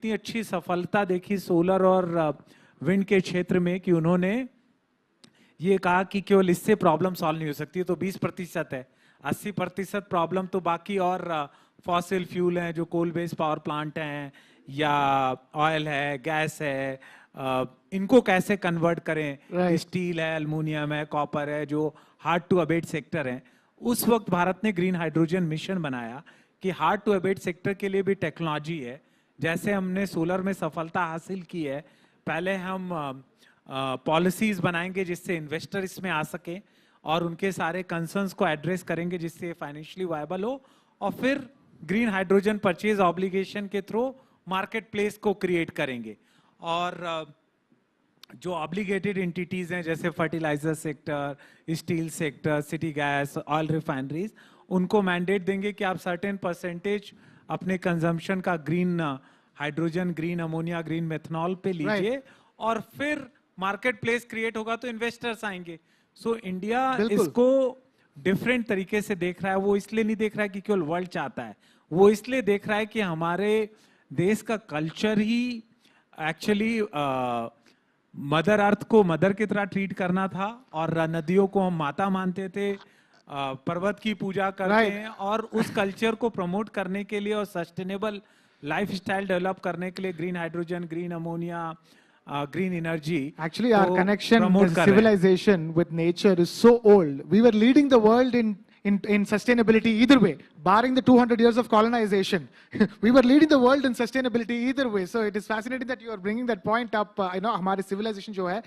इतनी अच्छी सफलता देखी सोलर और विंड के क्षेत्र में कि उन्होंने ये कहा कि केवल इससे प्रॉब्लम सॉल्व नहीं हो सकती, तो 20% है, 80% प्रॉब्लम तो बाकी और फॉसिल फ्यूल हैं, जो कोल बेस्ड पावर प्लांट हैं या ऑयल है, गैस है, इनको कैसे कन्वर्ट करें, स्टील है, एल्युमिनियम है, कॉपर है, जो हार्ड टू अबेट सेक्टर है। उस वक्त भारत ने ग्रीन हाइड्रोजन मिशन बनाया कि हार्ड टू अबेट सेक्टर के लिए भी टेक्नोलॉजी है। जैसे हमने सोलर में सफलता हासिल की है, पहले हम पॉलिसीज बनाएंगे जिससे इन्वेस्टर इसमें आ सके और उनके सारे कंसर्न्स को एड्रेस करेंगे जिससे फाइनेंशियली वायबल हो, और फिर ग्रीन हाइड्रोजन परचेज ऑब्लिगेशन के थ्रू मार्केट प्लेस को क्रिएट करेंगे। और जो ऑब्लिगेटेड एंटिटीज हैं जैसे fertiliser sector, steel sector, city gas, oil refineries, उनको मैंडेट देंगे कि आप सर्टेन परसेंटेज अपने कंजम्पशन का green hydrogen, green ammonia, green methanol पे लीजिए, और फिर मार्केट प्लेस क्रिएट होगा तो इन्वेस्टर्स आएंगे। सो इंडिया इसको डिफरेंट तरीके से देख रहा है। वो इसलिए नहीं देख रहा है कि केवल वर्ल्ड चाहता है, वो इसलिए देख रहा है कि हमारे देश का कल्चर ही एक्चुअली मदर अर्थ को मदर की तरह ट्रीट करना था, और नदियों को हम माता मानते थे, पर्वत की पूजा करते हैं, और उस कल्चर को प्रमोट करने के लिए और सस्टेनेबल लाइफस्टाइल डेवलप करने के लिए green hydrogen, green ammonia, green energy. Actually, our connection as civilization with nature is so old. We were leading the world in sustainability either way, barring the 200 years of colonization. We were leading the world in sustainability either way. So it is fascinating that you are bringing that point up. You know, हमारे civilization जो है,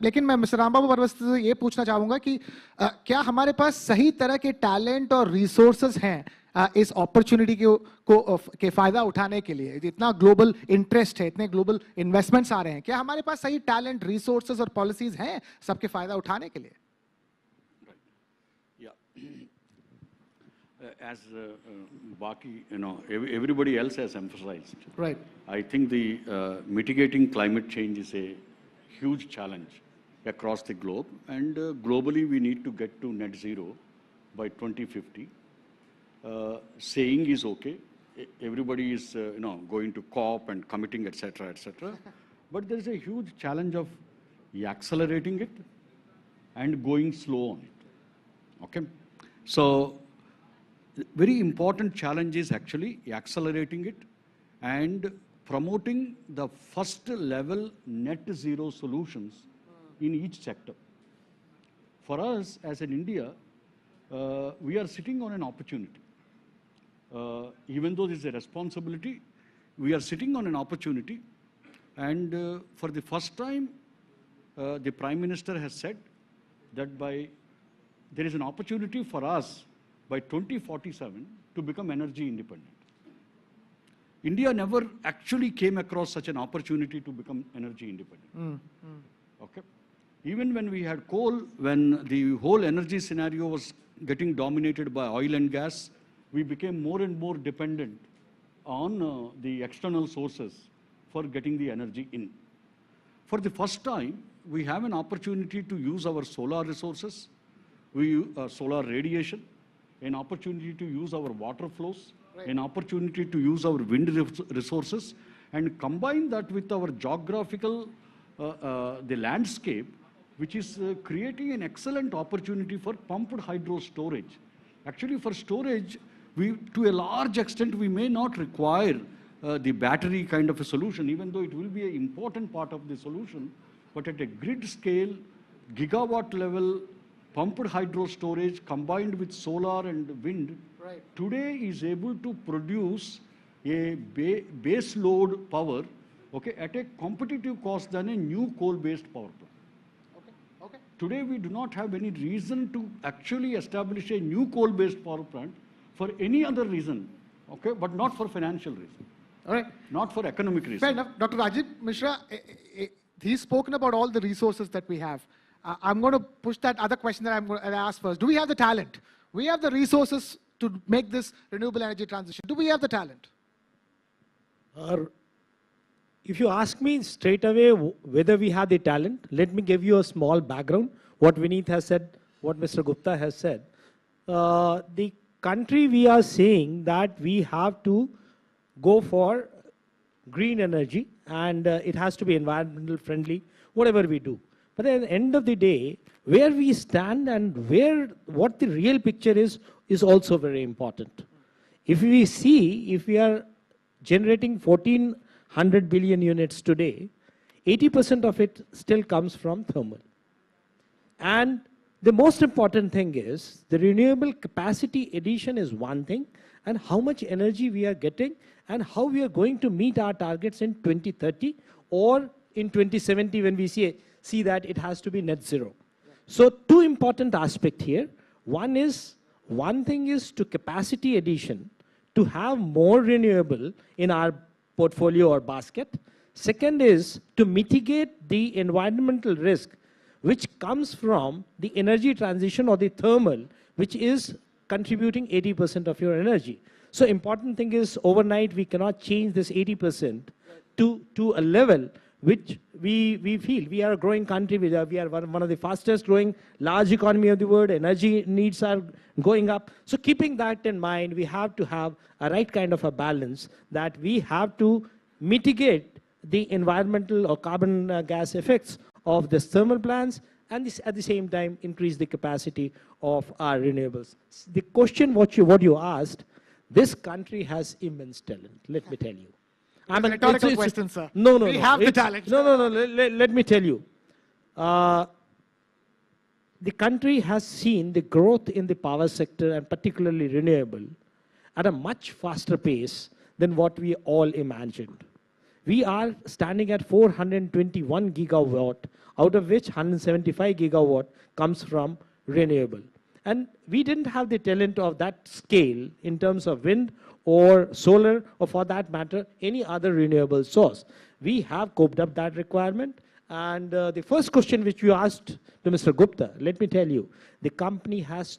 लेकिन मैं mister Rambabu परवस्त से ये पूछना चाहूँगा कि क्या हमारे पास सही तरह के टैलेंट और रिसोर्सेज हैं इस अपॉर्चुनिटी के फायदा उठाने के लिए? इतना ग्लोबल इंटरेस्ट है, इतने ग्लोबल इन्वेस्टमेंट्स आ रहे हैं, क्या हमारे पास सही टैलेंट, रिसोर्सेज और पॉलिसीज हैं सबके फायदा उठाने के लिए? As Baki, you know, everybody else has emphasized. Right. I think the mitigating climate change is a huge challenge across the globe, and globally we need to get to net zero by 2050. Saying is okay. Everybody is, you know, going to COP and committing, etc., etc. But there is a huge challenge of accelerating it and going slow on it. Okay. So very important challenge is actually accelerating it and promoting the first level net zero solutions in each sector. For us as in India, we are sitting on an opportunity. Even though this is a responsibility, we are sitting on an opportunity, and for the first time, the Prime Minister has said that there is an opportunity for us by 2047 to become energy independent. India never actually came across such an opportunity to become energy independent. Okay. Even when we had coal, when the whole energy scenario was getting dominated by oil and gas, we became more and more dependent on the external sources for getting the energy in. For the first time, we have an opportunity to use our solar resources, solar radiation, an opportunity to use our water flows, an opportunity to use our wind resources, and combine that with our geographical, the landscape, which is creating an excellent opportunity for pumped hydro storage. Actually, for storage, to a large extent, we may not require the battery kind of a solution, even though it will be an important part of the solution. But at a grid scale, gigawatt level, pumped hydro storage combined with solar and wind, today is able to produce a base load power, okay, at a competitive cost than a new coal-based power plant. Today, we do not have any reason to actually establish a new coal-based power plant for any other reason, okay, but not for financial reason. All right. Not for economic reason. Fair enough. Dr. Rajiv Mishra, he's spoken about all the resources that we have. I'm going to push that other question that I'm going to ask first. Do we have the talent? We have the resources to make this renewable energy transition. Do we have the talent? If you ask me straight away whether we have the talent, let me give you a small background. What Vineet has said, what Mr. Gupta has said. The country we are saying that we have to go for green energy, and it has to be environmental friendly, whatever we do. But at the end of the day, where we stand and what the real picture is also very important. If we see, if we are generating 1400 billion units today, 80% of it still comes from thermal. And the most important thing is the renewable capacity addition is one thing, and how much energy we are getting and how we are going to meet our targets in 2030 or in 2070 when we see that it has to be net zero. So two important aspects here. One thing is to capacity addition, to have more renewable in our portfolio or basket. Second is to mitigate the environmental risk which comes from the energy transition or the thermal, which is contributing 80% of your energy. So important thing is overnight we cannot change this 80% to a level which we feel. We are a growing country, we are one of the fastest growing large economy of the world, energy needs are going up. So keeping that in mind, we have to have a right kind of a balance that we have to mitigate the environmental or carbon gas effects of the thermal plants, and at the same time increase the capacity of our renewables. The question what you asked, this country has immense talent, let me tell you. I mean, rhetorical question, sir. No. We have the talent. No. Let me tell you. The country has seen the growth in the power sector and particularly renewable at a much faster pace than what we all imagined. We are standing at 421 gigawatt, out of which 175 gigawatt comes from renewable. And we didn't have the talent of that scale in terms of wind or solar, or for that matter, any other renewable source. We have coped up that requirement. And the first question which you asked to Mr. Gupta, let me tell you, the country has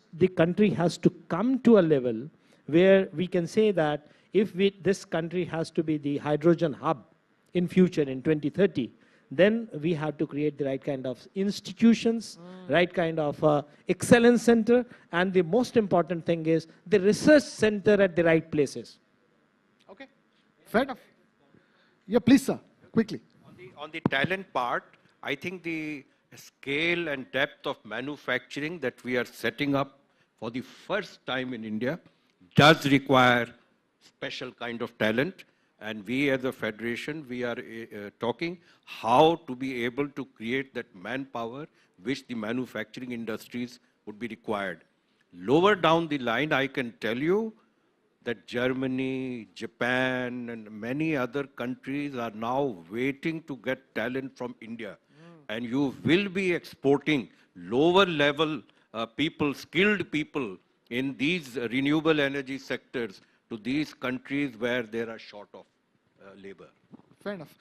to come to a level where we can say that if this country has to be the hydrogen hub in future in 2030, then we have to create the right kind of institutions, right kind of excellence center, and the most important thing is the research center at the right places. Okay, fair enough. Yeah, please, sir, quickly. On the talent part, I think the scale and depth of manufacturing that we are setting up for the first time in India does require special kind of talent. And we as a federation, we are talking how to be able to create that manpower which the manufacturing industries would be required. Lower down the line, I can tell you that Germany, Japan, and many other countries are now waiting to get talent from India. And you will be exporting lower level people, skilled people in these renewable energy sectors to these countries where there are short of labor. Fair enough.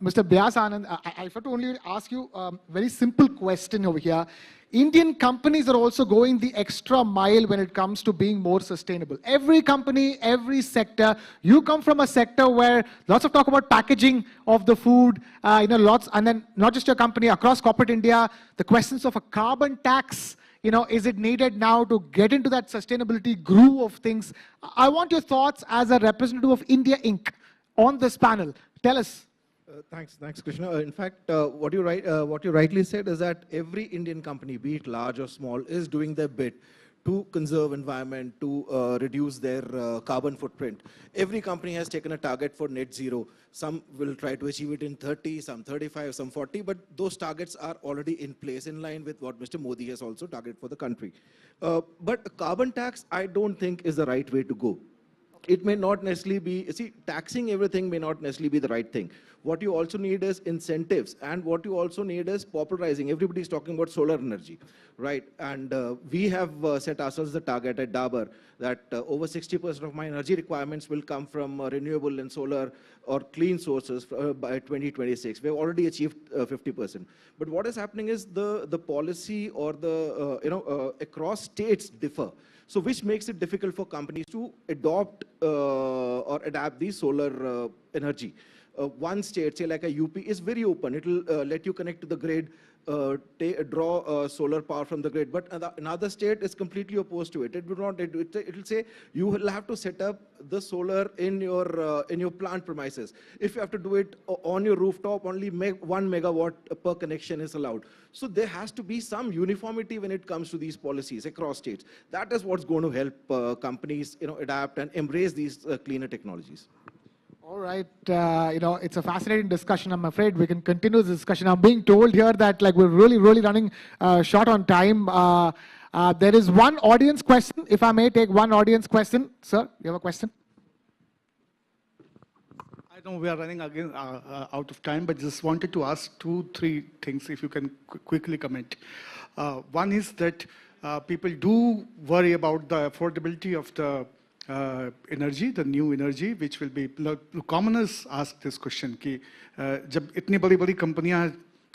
Mr. Vyas Anand, I have to only ask you a very simple question over here. Indian companies are also going the extra mile when it comes to being more sustainable. Every company, every sector, you come from a sector where lots of talk about packaging of the food, lots, and then not just your company, across corporate India, the questions of a carbon tax, is it needed now to get into that sustainability groove of things? I want your thoughts as a representative of India Inc. on this panel. Tell us. Thanks, Krishna. In fact, what you rightly said is that every Indian company, be it large or small, is doing their bit to conserve environment, to reduce their carbon footprint. Every company has taken a target for net zero. Some will try to achieve it in 30, some 35, some 40, but those targets are already in place in line with what Mr. Modi has also targeted for the country. But a carbon tax, I don't think is the right way to go. It may not necessarily be, taxing everything may not necessarily be the right thing. What you also need is incentives, and what you also need is popularizing. Everybody's talking about solar energy, right? And we have set ourselves the target at Dabur that over 60% of my energy requirements will come from renewable and solar or clean sources by 2026. We've already achieved 50%. But what is happening is the policy or the, across states differ. So which makes it difficult for companies to adopt or adapt the solar energy. one state, say like a UP, is very open. It will let you connect to the grid, draw solar power from the grid. But another state is completely opposed to it. It will not. It will say you will have to set up the solar in your plant premises. If you have to do it on your rooftop, only 1 megawatt per connection is allowed. So there has to be some uniformity when it comes to these policies across states. That is what's going to help companies, adapt and embrace these cleaner technologies. All right, it's a fascinating discussion. I'm afraid we can continue this discussion. I'm being told here that we're really running short on time. There is one audience question. If I may take one audience question. Sir, you have a question? I know we are running again out of time, but just wanted to ask 2-3 things, if you can quickly comment. One is that people do worry about the affordability of the energy, the new energy, which will be, commoners ask this question कि जब इतनी बड़ी कंपनियां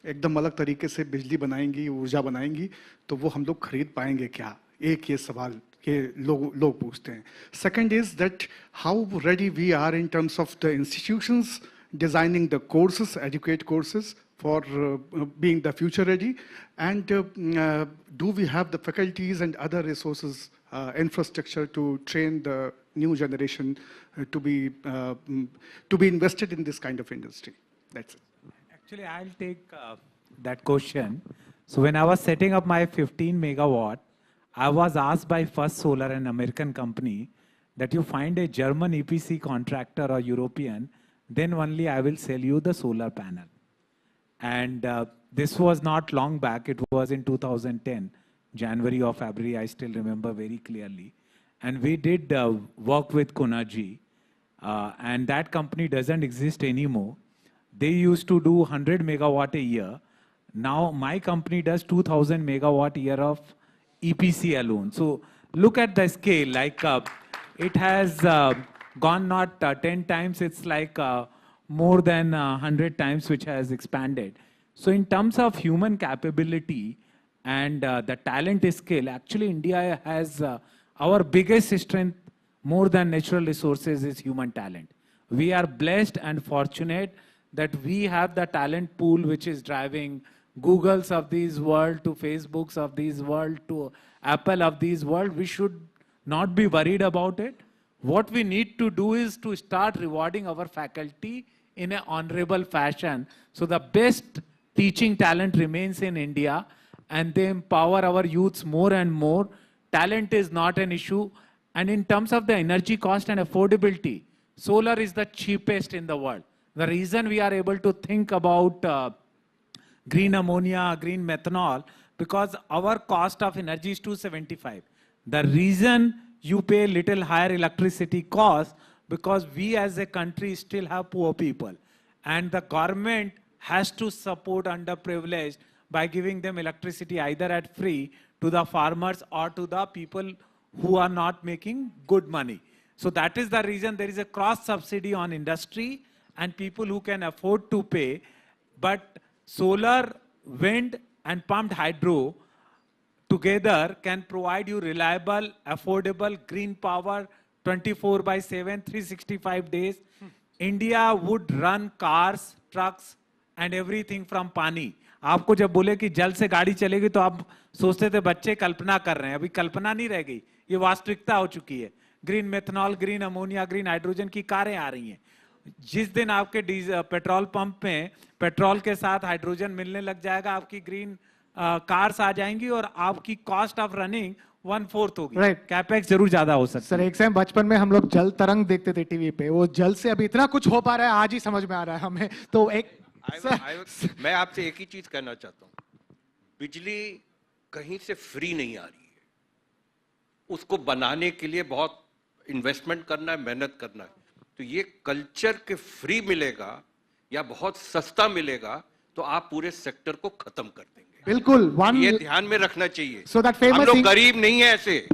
एकदम अलग तरीके से बिजली बनाएंगी, ऊर्जा बनाएंगी, तो वो हम लोग खरीद पाएंगे क्या? एक ये सवाल ये लोग पूछते हैं. Second is that how ready we are in terms of the institutions designing the courses, educate courses for being the future ready, and do we have the faculties and other resources, infrastructure to train the new generation to be invested in this kind of industry? That's it. Actually, I'll take that question. So when I was setting up my 15 megawatt, I was asked by First Solar, an American company, that you find a German EPC contractor or European, then only I will sell you the solar panel. And this was not long back. It was in 2010, January or February, I still remember very clearly. And we did work with Konaji, and that company doesn't exist anymore. They used to do 100 megawatt a year. Now my company does 2000 megawatt a year of EPC alone. So look at the scale, like it has gone not 10 times, it's like more than 100 times which has expanded. So in terms of human capability and the talent scale, actually India has our biggest strength more than natural resources is human talent. We are blessed and fortunate that we have the talent pool which is driving Googles of this world to Facebooks of this world to Apple of this world. We should not be worried about it. What we need to do is to start rewarding our faculty in an honorable fashion. So the best teaching talent remains in India and they empower our youths more and more. Talent is not an issue. And in terms of the energy cost and affordability, solar is the cheapest in the world. The reason we are able to think about green ammonia, green methanol, because our cost of energy is 275. The reason you pay little higher electricity cost because we as a country still have poor people. And the government has to support underprivileged by giving them electricity either at free to the farmers or to the people who are not making good money. So that is the reason there is a cross subsidy on industry and people who can afford to pay. But solar, wind and pumped hydro together can provide you reliable, affordable, green power 24/7, 365 days. India would run cars, trucks and everything from पानी. आपको जब बोले कि जल से गाड़ी चलेगी तो आप सोचते थे बच्चे कल्पना कर रहे हैं. अभी कल्पना नहीं रह गई, ये वास्तविकता हो चुकी है. Green methanol, green ammonia, green hydrogen की कारें आ रही हैं. जिस दिन आपके पेट्रोल पंप में पेट्रोल के साथ हाइड्रोजन मिलने लग जाएगा, आपकी ग्रीन कार्स आ जाएंगी और आपकी कॉस्ट ऑफ रनिंग 1/4 होगी. कैपेक्स जरूर ज्यादा हो सकता है. सर, एक समय बचपन में हम लोग जल तरंग देखते थे टीवी पे, वो जल से अभी इतना कुछ हो पा रहा है, आज ही समझ में आ रहा है हमें. तो एक मैं आपसे एक ही चीज कहना चाहता हूं, बिजली कहीं से फ्री नहीं आ रही है. उसको बनाने के लिए बहुत इन्वेस्टमेंट करना है, मेहनत करना है. तो ये कल्चर के फ्री मिलेगा या बहुत सस्ता मिलेगा तो आप पूरे सेक्टर को खत्म कर देंगे. बिल्कुल, ये ध्यान में रखना चाहिए. So that famous हम लोग गरीब नहीं है ऐसे.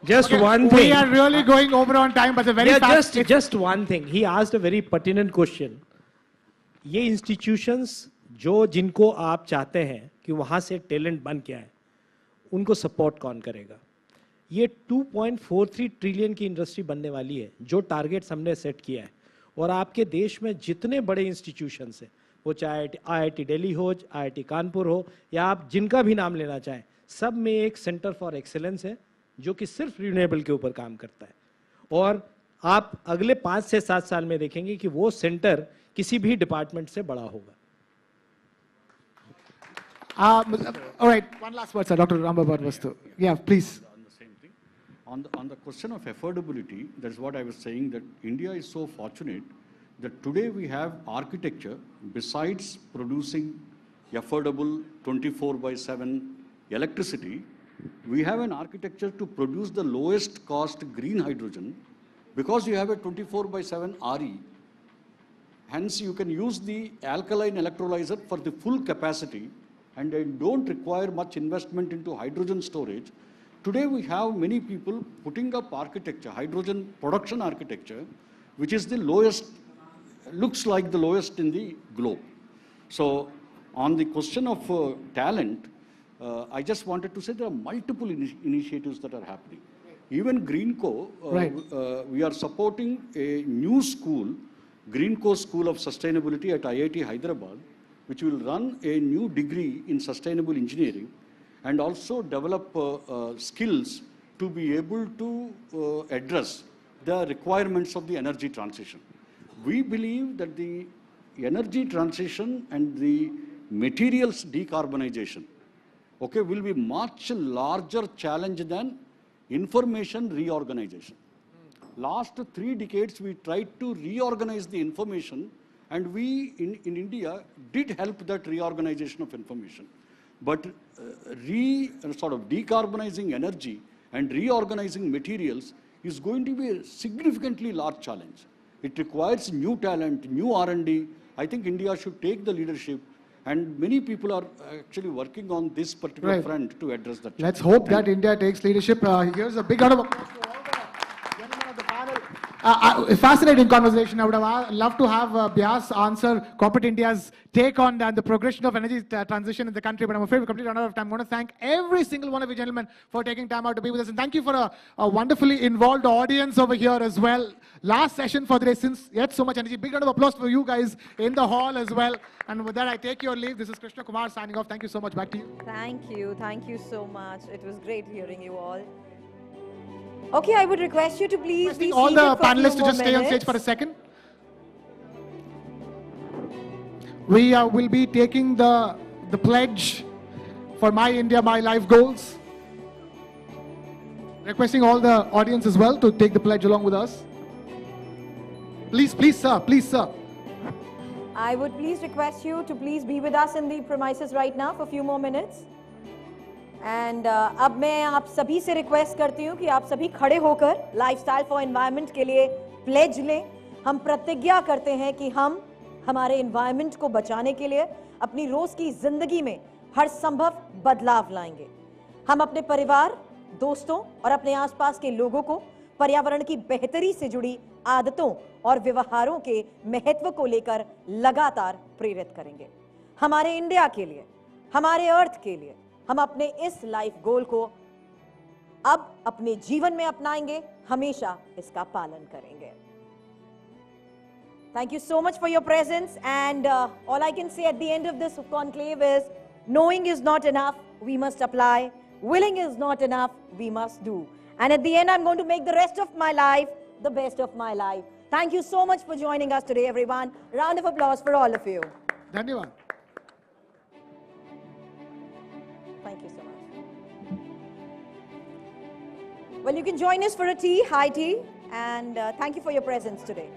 Just one thing. We are really going over on time, but a very fast. Just one thing. He asked a very pertinent question. ये institutions जिनको आप चाहते हैं कि वहां से टैलेंट बन के आए, उनको सपोर्ट कौन करेगा? ये 2.43 ट्रिलियन की इंडस्ट्री बनने वाली है. जो टारगेट्स हमने सेट किया है और आपके देश में जितने बड़े इंस्टीट्यूशंस हैं, वो चाहे IIT दिल्ली हो, IIT कानपुर हो, या आप जिनका भी नाम लेना चाहें, सब में एक सेंटर फॉर एक्सीलेंस है जो कि सिर्फ रिन्यूएबल के ऊपर काम करता है। और आप अगले 5 से 7 साल में देखेंगे कि वो सेंटर किसी भी डिपार्टमेंट से बड़ा होगा। All right, one last word, sir. Dr. Rambabad Vastu. Yeah, please. On the same thing. On the question of affordability, that's what I was saying, that India is so fortunate that today we have architecture, besides producing affordable 24/7 electricity, we have an architecture to produce the lowest cost green hydrogen, because you have a 24/7 RE. Hence, you can use the alkaline electrolyzer for the full capacity, and they don't require much investment into hydrogen storage. Today, we have many people putting up architecture, hydrogen production architecture, which is the lowest, looks like the lowest in the globe. So, on the question of talent, I just wanted to say there are multiple initiatives that are happening. Even Greenco, we are supporting a new school, Greenco School of Sustainability at IIT Hyderabad, which will run a new degree in sustainable engineering and also develop skills to be able to address the requirements of the energy transition. We believe that the energy transition and the materials decarbonization, okay, will be much larger challenge than information reorganization. Last 3 decades, we tried to reorganize the information, and we in India did help that reorganization of information. But sort of decarbonizing energy and reorganizing materials is going to be a significantly large challenge. It requires new talent, new R&D. I think India should take the leadership, and many people are actually working on this particular front to address that challenge. Let's hope that India takes leadership. Here's a big round of applause to all the gentlemen of the panel. A fascinating conversation. I would have loved to have Byas answer corporate India's take on the progression of energy transition in the country, but I'm afraid we're completely run out of time. I want to thank every single one of you gentlemen for taking time out to be with us, and thank you for a wonderfully involved audience over here as well. Last session for the day, since yet so much energy. Big round of applause for you guys in the hall as well. And with that, I take your leave. This is Krishna Kumar signing off. Thank you so much. Back to you. Thank you so much. It was great hearing you all. Okay, I would request you to please be all seated the for a few panelists to more just stay on stage minutes. for a second. We will be taking the pledge for My India, My Life goals. Requesting all the audience as well to take the pledge along with us. Please, sir. Please, sir. I would please request you to please be with us in the premises right now for a few more minutes. And अब मैं आप सभी से request करती हूँ कि आप सभी खड़े होकर लाइफस्टाइल फॉर एनवायरनमेंट के लिए प्लेज लें। हम प्रतिज्ञा करते हैं कि हम हमारे एनवायरनमेंट को बचाने के लिए अपनी रोज की जिंदगी में हर संभव बदलाव लाएंगे। हम अपने परिवार, दोस्तों और अपने आसपास के लोगों को पर्यावरण की बेहतरी से जुड़ी आदतों और व्यवहारों के महत्व को लेकर लगातार प्रेरित करेंगे। हमारे इंडिया के लिए, हमारे अर्थ के लिए हम अपने इस लाइफ गोल को अब अपने जीवन में अपनाएंगे, हमेशा इसका पालन करेंगे। Thank you so much for your presence, and all I can say at the end of this conclave is, knowing is not enough, we must apply. Willing is not enough, we must do. And at the end, I'm going to make the rest of my life the best of my life. Thank you so much for joining us today, everyone. Round of applause for all of you. Dhanyavad. Thank you so much. Well, you can join us for a tea, high tea, and thank you for your presence today.